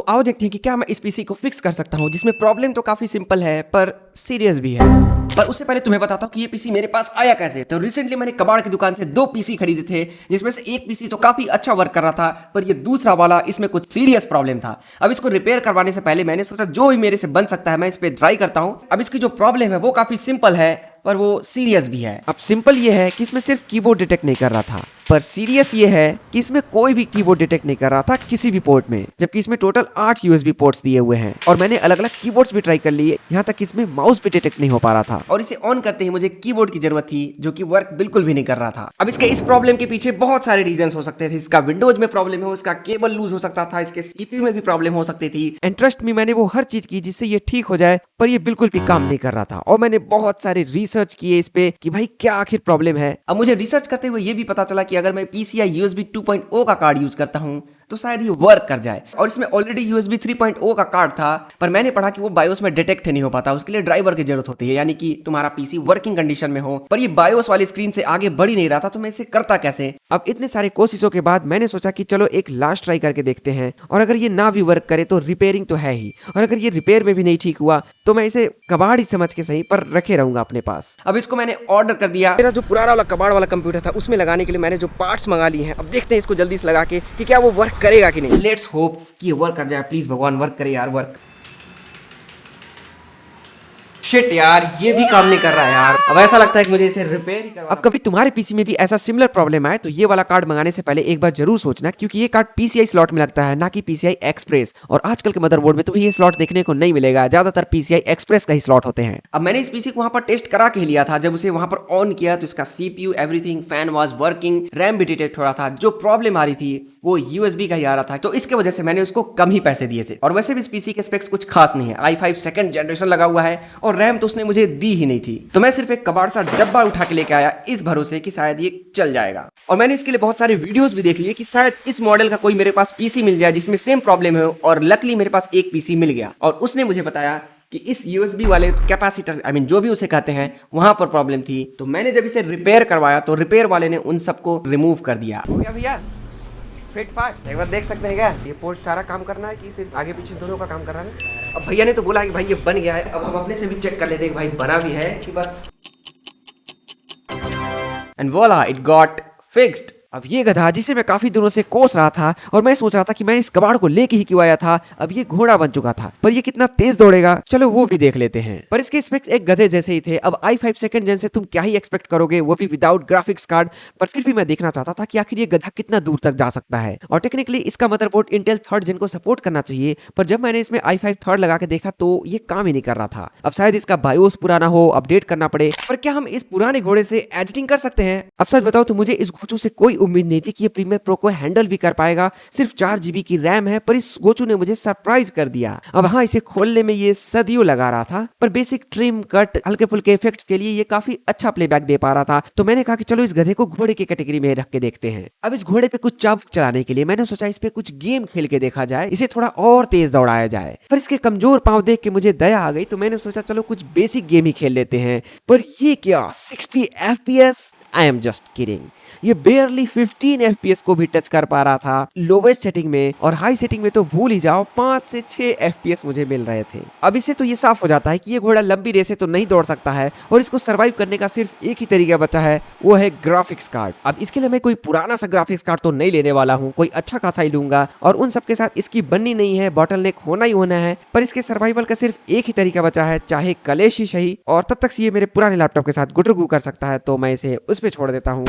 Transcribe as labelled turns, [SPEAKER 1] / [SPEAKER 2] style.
[SPEAKER 1] आओ देखते हैं कि क्या मैं इस पीसी को फिक्स कर सकता हूँ, जिसमें प्रॉब्लम तो काफी सिंपल है पर सीरियस भी है। पर उससे पहले तुम्हें बताता हूँ कि ये पीसी मेरे पास आया कैसे। तो रिसेंटली मैंने कबाड़ की दुकान से 2 पीसी खरीदे थे, जिसमें से एक पीसी तो काफी अच्छा वर्क कर रहा था, पर ये दूसरा वाला इसमें कुछ सीरियस प्रॉब्लम था। अब इसको रिपेयर करवाने से पहले मैंने सोचा जो भी मेरे से बन सकता है मैं इस पे ट्राई करता हूँ। अब इसकी जो प्रॉब्लम है वो काफी सिंपल है पर वो सीरियस भी है। अब सिंपल ये है कि इसमें सिर्फ कीबोर्ड डिटेक्ट नहीं कर रहा था, पर सीरियस ये है कि इसमें कोई भी कीबोर्ड डिटेक्ट नहीं कर रहा था किसी भी पोर्ट में, जबकि इसमें टोटल 8 यूएसबी पोर्ट्स दिए हुए हैं और मैंने अलग अलग कीबोर्ड्स भी ट्राई कर लिए, यहाँ तक इसमें माउस भी डिटेक्ट नहीं हो पा रहा था। और इसे ऑन करते ही मुझे कीबोर्ड की जरूरत थी, जो कि वर्क बिल्कुल भी नहीं कर रहा था। अब इसके इस प्रॉब्लम के पीछे बहुत सारे रीजन हो सकते थे। इसका विंडोज में प्रॉब्लम हो, इसका केबल लूज हो सकता था, इसके सीपीयू में भी प्रॉब्लम हो सकती थी। एंड ट्रस्ट मी, मैंने वो हर चीज की जिससे ये ठीक हो जाए, पर ये बिल्कुल भी काम नहीं कर रहा था। और मैंने बहुत सारे रिसर्च किए इस पे कि भाई क्या आखिर प्रॉब्लम है। अब मुझे रिसर्च करते हुए ये भी पता चला कि अगर मैं PCI USB 2.0 का कार्ड यूज करता हूं तो शायद ये वर्क कर जाए। और इसमें ऑलरेडी USB 3.0 का कार्ड था, पर मैंने पढ़ा कि वो बायोस में डिटेक्ट नहीं हो पाता, उसके लिए ड्राइवर की जरूरत होती है, यानी कि तुम्हारा पीसी वर्किंग कंडीशन में हो। पर ये बायोस वाली स्क्रीन से आगे बढ़ ही नहीं रहा था, तो मैं इसे करता कैसे। अब इतने सारे कोशिशों के बाद मैंने सोचा कि चलो एक लास्ट ट्राई करके देखते हैं, और अगर ये ना भी वर्क करे तो रिपेयरिंग तो है ही, और अगर ये रिपेयर में भी नहीं ठीक हुआ तो मैं इसे कबाड़ ही समझ के सही पर रखे रहूंगा अपने पास। अब इसको मैंने ऑर्डर कर दिया। मेरा जो पुराना वाला कबाड़ वाला कंप्यूटर था उसमें लगाने के लिए मैंने जो पार्ट्स मंगा लिए हैं, अब देखते हैं इसको जल्दी से लगा के कि क्या वो वर्क करेगा कि नहीं। लेट्स होप कि ये वर्क कर जाए, प्लीज भगवान वर्क करे यार, वर्क। शिट यार, ये भी काम नहीं कर रहा है यार। अब ऐसा लगता है कि मुझे इसे रिपेयर ही करवाना। अब कभी तुम्हारे पीसी में भी ऐसा सिमिलर प्रॉब्लम आए तो ये वाला कार्ड मंगाने से पहले एक बार जरूर सोचना, क्योंकि ये कार्ड PCI स्लॉट में लगता है, ना कि PCI एक्सप्रेस। और आजकल के मदरबोर्ड में तो ये स्लॉट देखने को नहीं मिलेगा, ज्यादातर PCI एक्सप्रेस का ही स्लॉट होते हैं। अब मैंने इस पीसी को वहां पर टेस्ट करा के लिया था। जब उसे वहां पर ऑन किया तो इसका CPU everything, fan was working, RAM भी डिटेक्ट हो रहा था। जो प्रॉब्लम आ रही थी वो USB का ही आ रहा था, तो इसके वजह से मैंने उसको कम ही पैसे दिए थे। और वैसे भी इस पीसी के स्पेक्स कुछ खास नहीं है, i5 सेकंड जनरेशन लगा हुआ है और रैम तो उसने मुझे दी ही नहीं थी। तो मैं सिर्फ एक कबाड़ सा डब्बा उठा के लेके आया इस भरोसे कि शायद ये चल जाएगा। और मैंने इसके लिए बहुत सारे वीडियोस भी देख लिए कि शायद इस मॉडल का कोई मेरे पास पीसी मिल जाए जिसमें सेम प्रॉब्लम हो। और लकली मेरे पास एक पीसी मिल गया और उसने मुझे बताया कि इस USB वाले कैपेसिटर, जो भी उसे कहते हैं, वहां पर प्रॉब्लम थी। तो मैंने जब इसे रिपेयर करवाया तो रिपेयर वाले ने उन सबको रिमूव कर दिया। हो गया भैया, फिट फाट। एक बार देख सकते हैं क्या ये पोर्ट सारा काम करना है कि सिर्फ आगे पीछे दोनों का काम कर रहा है। अब भैया ने तो बोला कि भाई ये बन गया है। अब हम अपने से भी चेक कर लेते हैं कि भाई बना भी है कि बस। एंड वोला, इट गॉट फिक्स्ड। अब ये गधा जिसे मैं काफी दिनों से कोस रहा था और मैं सोच रहा था कि मैं इस कबाड़ को लेके ही क्यों आया था, अब ये घोड़ा बन चुका था। पर ये कितना तेज दौड़ेगा, चलो वो भी देख लेते हैं। पर इसके स्पेक्स एक गधे जैसे ही थे। अब i5 सेकंड जेन से तुम क्या ही एक्सपेक्ट करोगे, वो भी विदाउट ग्राफिक्स कार्ड। पर फिर भी मैं देखना चाहता था कि आखिर ये गधा कितना दूर तक जा सकता है। और टेक्निकली इसका मदरबोर्ड इंटेल 3rd जेन को सपोर्ट करना चाहिए, पर जब मैंने इसमें i5 3rd लगा के देखा तो ये काम ही नहीं कर रहा था। अब शायद इसका बायोस पुराना हो, अपडेट करना पड़े। पर क्या हम इस पुराने घोड़े से एडिटिंग कर सकते हैं? अब सच बताओ तो मुझे इस गोचू से कोई उम्मीद नहीं थी कि प्रीमियर प्रो को हैंडल भी कर पाएगा। सिर्फ 4 GB की रैम है, पर इस गोचू ने मुझे सरप्राइज कर दिया। अब हाँ, इसे खोलने में ये सदियों लगा रहा था, पर बेसिक ट्रिम, कट, हल्के फुल्के इफेक्ट्स के लिए ये काफी अच्छा प्लेबैक दे पा रहा था। तो मैंने कहा कि चलो इस गधे को घोड़े की कैटेगरी में रख के देखते हैं। अब इस घोड़े पे कुछ चाबुक चलाने के लिए मैंने सोचा इस पे कुछ गेम खेल के देखा जाए, इसे थोड़ा और तेज दौड़ाया जाए। पर इसके कमजोर पांव देख के मुझे दया आ गई, तो मैंने सोचा चलो कुछ बेसिक गेम ही खेल लेते हैं। पर ये क्या 60 FPS? I am just kidding. ये बेयरली 15 FPS को भी टच कर पा रहा था लोवेस्ट सेटिंग में, और हाई सेटिंग में तो भूल ही जाओ, 5 से 6 FPS मुझे मिल रहे थे। अब इससे तो ये साफ हो जाता है कि ये घोड़ा लंबी रेसे तो नहीं दौड़ सकता है, और इसको सर्वाइव करने का सिर्फ एक ही तरीका बचा है, वो है ग्राफिक्स कार्ड। अब इसके लिए मैं कोई पुराना सा ग्राफिक्स कार्ड तो नहीं लेने वाला हूँ, कोई अच्छा खासा ही लूंगा। और उन सबके साथ इसकी बननी नहीं है, बॉटलनेक होना ही होना है। पर इसके सर्वाइवल का सिर्फ एक ही तरीका बचा है, चाहे कलेश ही सही। और तब तक ये मेरे पुराने लैपटॉप के साथ गुटरगू कर सकता है, तो मैं इसे उस पर छोड़ देता हूँ।